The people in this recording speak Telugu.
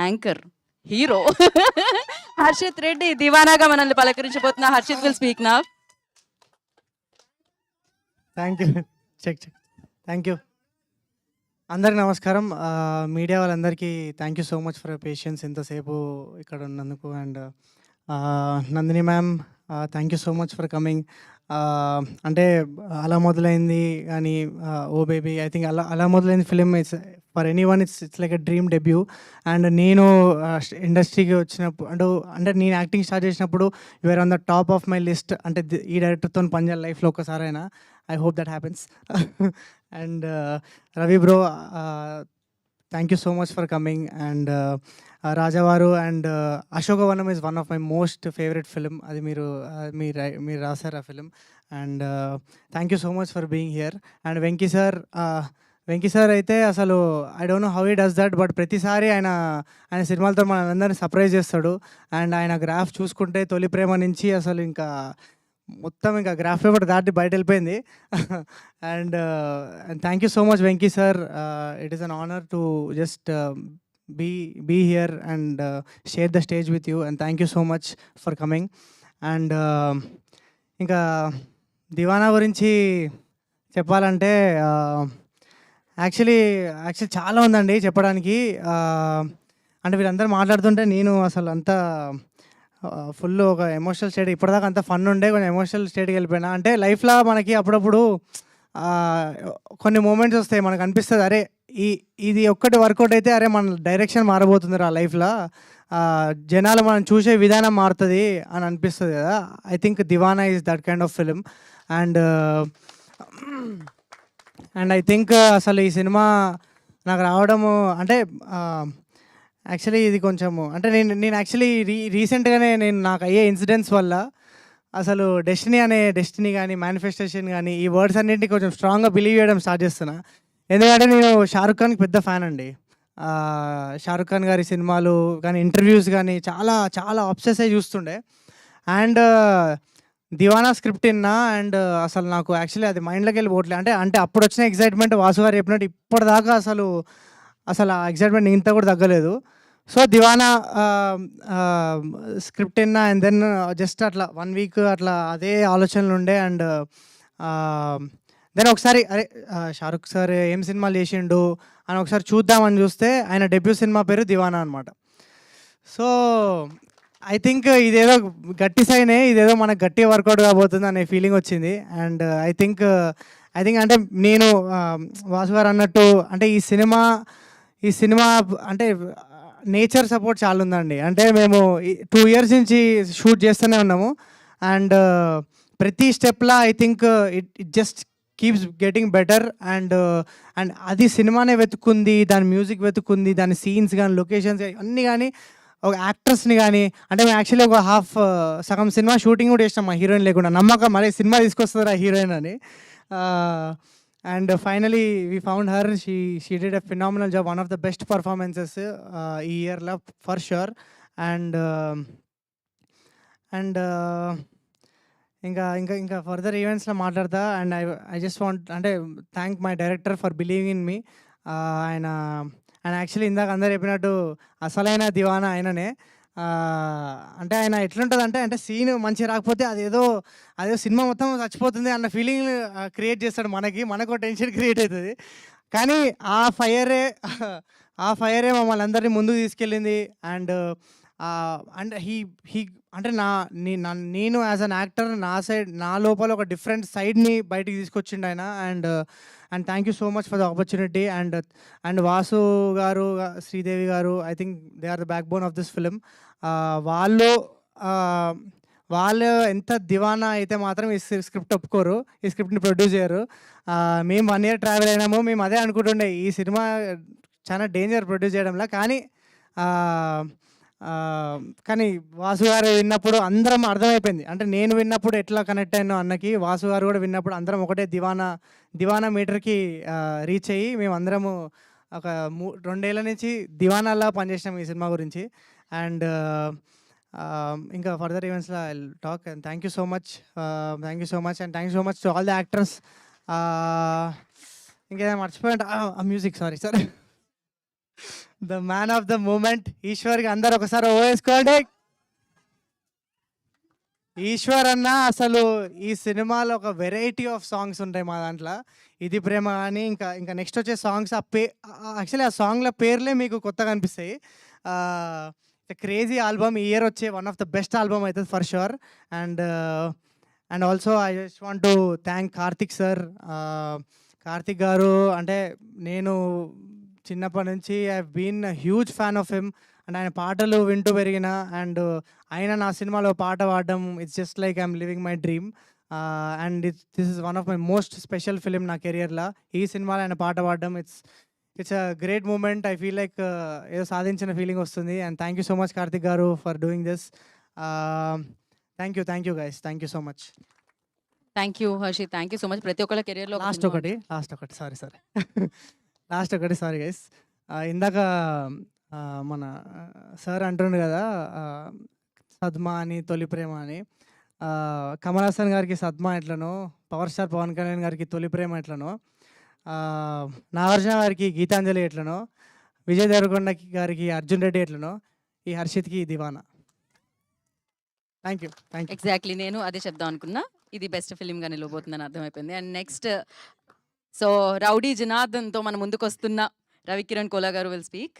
యాంకర్, హీరో హర్షిత్ రెడ్డి దివానాగా మనల్ని పలకరించబోతున్న. Harshith will speak now. Thank you. Check check. Thank you. అందరికి నమస్కారం. మీడియా వాళ్ళందరికీ thank you so much for patience ఇంతసేపు ఇక్కడ ఉన్నందుకు. And Nandini ma'am, thank you so much for coming. అంటే అలా మొదలైంది కానీ ఓ బేబీ, ఐ థింక్ అలా మొదలైంది film. It's for any one it's like a dream debut. And నేను ఇండస్ట్రీకి వచ్చినప్పుడు అంటే నేను యాక్టింగ్ స్టార్ట్ చేసినప్పుడు you're on the top of my list. అంటే ఈ డైరెక్టర్తో పనిచేయాలి లైఫ్లో ఒక్కసారైనా. I hope that happens. And Ravi bro, thank you so much for coming. And Rajavaru and Ashokavanam is one of my most favorite film. Adi meer rasara film. And thank you so much for being here. And Venki sir అయితే అసలు I don't know how he does that, but ప్రతిసారి ఆయన సినిమాలతో మనందరినీ సర్ప్రైజ్ చేస్తాడు. అండ్ ఆయన గ్రాఫ్ చూసుకుంటే తొలి ప్రేమ నుంచి అసలు ఇంకా మొత్తం ఇంకా గ్రాఫ్ పేపర్ దాటి బయట వెళ్ళిపోయింది. And thank you so much Venky sir. It is an honour to just be here and share the stage with you. And thank you so much for coming. And ఇంకా దివానా గురించి చెప్పాలంటే యాక్చువల్లీ చాలా ఉందండి చెప్పడానికి. అంటే వీళ్ళందరూ మాట్లాడుతుంటే నేను అసలు అంతా ఫుల్ ఒక ఎమోషనల్ స్టేట్, ఇప్పటిదాకా అంత ఫన్ ఉండే కొంచెం ఎమోషనల్ స్టేట్కి వెళ్ళిపోయినా. అంటే లైఫ్లో మనకి అప్పుడప్పుడు కొన్ని మూమెంట్స్ వస్తాయి, మనకు అనిపిస్తుంది అరే ఇది ఒక్కటి వర్కౌట్ అయితే అరే మన డైరెక్షన్ మారబోతుంది ఆ లైఫ్లో, జనాలు మనం చూసే విధానం మారుతుంది అని అనిపిస్తుంది కదా. I think Deewana is that kind of film. And I think అసలు ఈ సినిమా నాకు రావడము అంటే యాక్చువల్లీ ఇది కొంచెము అంటే నేను యాక్చువల్లీ రీసెంట్గానే నాకు అయ్యే ఇన్సిడెంట్స్ వల్ల అసలు డెస్టినీ కానీ మేనిఫెస్టేషన్ కానీ ఈ వర్డ్స్ అన్నింటినీ కొంచెం స్ట్రాంగ్గా బిలీవ్ చేయడం స్టార్ట్ చేస్తున్నా. ఎందుకంటే నేను షారుఖ్ ఖాన్కి పెద్ద ఫ్యాన్ అండి. షారుఖ్ ఖాన్ గారి సినిమాలు కానీ ఇంటర్వ్యూస్ కానీ చాలా చాలా అబ్సెస్ అయ్యి చూస్తుండే. అండ్ దివానా స్క్రిప్ట్ విన్నా అండ్ అసలు నాకు యాక్చువల్లీ అది మైండ్లోకి వెళ్ళిపోవట్లే. అంటే అప్పుడు వచ్చిన ఎగ్జైట్మెంట్ వాసు గారు చెప్పినట్టు ఇప్పటిదాకా అసలు ఆ ఎగ్జైట్మెంట్ ఇంత కూడా తగ్గలేదు. సో దివానా స్క్రిప్ట్ విన్నా అండ్ దెన్ జస్ట్ అట్లా 1 వీక్ అట్లా అదే ఆలోచనలు ఉండే. అండ్ దెన్ ఒకసారి అరే షారుఖ్ సార్ ఏం సినిమాలు చేసిండు అని ఒకసారి చూద్దామని చూస్తే ఆయన డెబ్యూ సినిమా పేరు దివానా అనమాట. సో ఐ థింక్ ఇదేదో గట్టి సైనే, ఇదేదో మనకు గట్టి వర్కౌట్ కాబోతుంది అనే ఫీలింగ్ వచ్చింది. అండ్ ఐ థింక్ అంటే నేను వాసు గారు అన్నట్టు అంటే ఈ సినిమా అంటే నేచర్ సపోర్ట్ చాలా ఉందండి. అంటే మేము 2 years నుంచి షూట్ చేస్తూనే ఉన్నాము. అండ్ ప్రతి స్టెప్లా I think it just keeps getting better. And అది సినిమానే వెతుక్కుంది, దాని మ్యూజిక్ వెతుక్కుంది, దాని సీన్స్ కానీ లొకేషన్స్ అన్నీ కానీ ఒక యాక్టర్స్ని కానీ. అంటే మేము యాక్చువల్లీ ఒక సగం సినిమా షూటింగ్ కూడా చేసినాం మా హీరోయిన్ లేకుండా, నమ్మకం మళ్ళీ సినిమా తీసుకొస్తారా హీరోయిన్ అని. And finally we found her. She did a phenomenal job, one of the best performances ఈ ఇయర్లో ఫర్ షూర్. అండ్ ఇంకా ఫర్దర్ ఈవెంట్స్లో మాట్లాడతా. అండ్ ఐ జస్ట్ వాంట్ అంటే thank my director for believing in me. ఆయన యాక్చువల్లీ ఇందాక అందరు చెప్పినట్టు అసలైన దివానా ఆయననే. అంటే ఆయన ఎట్లుంటుంది అంటే సీన్ మంచిగా రాకపోతే అదేదో సినిమా మొత్తం చచ్చిపోతుంది అన్న ఫీలింగ్ క్రియేట్ చేస్తాడు మనకు టెన్షన్ క్రియేట్ అవుతుంది. కానీ ఆ ఫైరే మమ్మల్ని అందరినీ ముందుకు తీసుకెళ్ళింది. అండ్ హీ అంటే నేను యాజ్ అన్ యాక్టర్ నా లోపల ఒక డిఫరెంట్ సైడ్ని బయటికి తీసుకొచ్చిండు ఆయన. And thank you so much for the opportunity. And Vasu గారు, శ్రీదేవి గారు, I think they are the backbone of this film. వాళ్ళు ఎంత దివానా అయితే మాత్రం ఈ స్క్రిప్ట్ ఒప్పుకోరు, ఈ స్క్రిప్ట్ని ప్రొడ్యూస్ చేయరు. మేము 1 year ట్రావెల్ అయినాము, మేము అదే అనుకుంటుండే ఈ సినిమా చాలా డేంజర్ ప్రొడ్యూస్ చేయడంలో. కానీ వాసు గారు విన్నప్పుడు అందరం అర్థమైపోయింది. అంటే నేను విన్నప్పుడు ఎట్లా కనెక్ట్ అయినో అన్నకి, వాసు గారు కూడా విన్నప్పుడు అందరం ఒకటే దివానా మీటర్కి రీచ్ అయ్యి మేము అందరము ఒక 2 ఏళ్ళ నుంచి దివానాలా పనిచేసినాం ఈ సినిమా గురించి. అండ్ ఇంకా ఫర్దర్ ఈవెంట్స్లో I talk. And thank you so much and thank you so much to all the actors. ఇంకేదైనా మర్చిపోయింట music, sorry sir. The man of the moment ఈశ్వర్కి అందరు ఒకసారి ఓ వేసుకోండి. ఈశ్వర్ అన్న అసలు ఈ సినిమాలో ఒక వెరైటీ ఆఫ్ సాంగ్స్ ఉంటాయి మా దాంట్లో. ఇది ప్రేమ కానీ ఇంకా ఇంకా నెక్స్ట్ వచ్చే సాంగ్స్ యాక్చువల్లీ ఆ సాంగ్ల పేర్లే మీకు కొత్తగా అనిపిస్తాయి. క్రేజీ ఆల్బమ్ ఈ ఇయర్ వచ్చే one of the best album అవుతుంది for sure. And and also I just want to thank Karthik sir. Karthik గారు అంటే నేను చిన్నప్పటి నుంచి I been huge fan of him. And ఆయన పాటలు వింటూ పెరిగిన. అండ్ ఆయన నా సినిమాలో పాట పాడడం it's just like I'm living my dream. And this is one of my most special film నా కెరియర్లో. ఈ సినిమాలో ఆయన పాట పాడడం it's a great moment. I feel like ఏదో సాధించిన ఫీలింగ్ వస్తుంది. And thank you so much Karthik గారు for doing this. Thank you guys, thank you so much. Thank you Harshith, thank you so much. ప్రతి ఒక్కళ్ళ కెరియర్లో లాస్ట్ ఒకటి సారీ గైస్. ఇందాక మన సార్ అంటుండు కదా సద్మా అని తొలి ప్రేమ అని. కమల్ హాసన్ గారికి సద్మా ఎట్లనో, పవర్ స్టార్ పవన్ కళ్యాణ్ గారికి తొలి ప్రేమ ఎట్లనో, నాగార్జున గారికి గీతాంజలి ఎట్లనో, విజయ్ దేవరకొండ గారికి అర్జున్ రెడ్డి ఎట్లనో, ఈ హర్షిత్కి దివానా. Thank you. ఎగ్జాక్ట్లీ, నేను అదే చెప్దాం అనుకున్నా. ఇది బెస్ట్ ఫిలింగా నిలవబోతుందని అర్థమైపోయింది. అండ్ నెక్స్ట్ సో రౌడీ జనార్దన్తో మన ముందుకు వస్తున్న రవికిరణ్ కోలా గారు విల్ స్పీక్.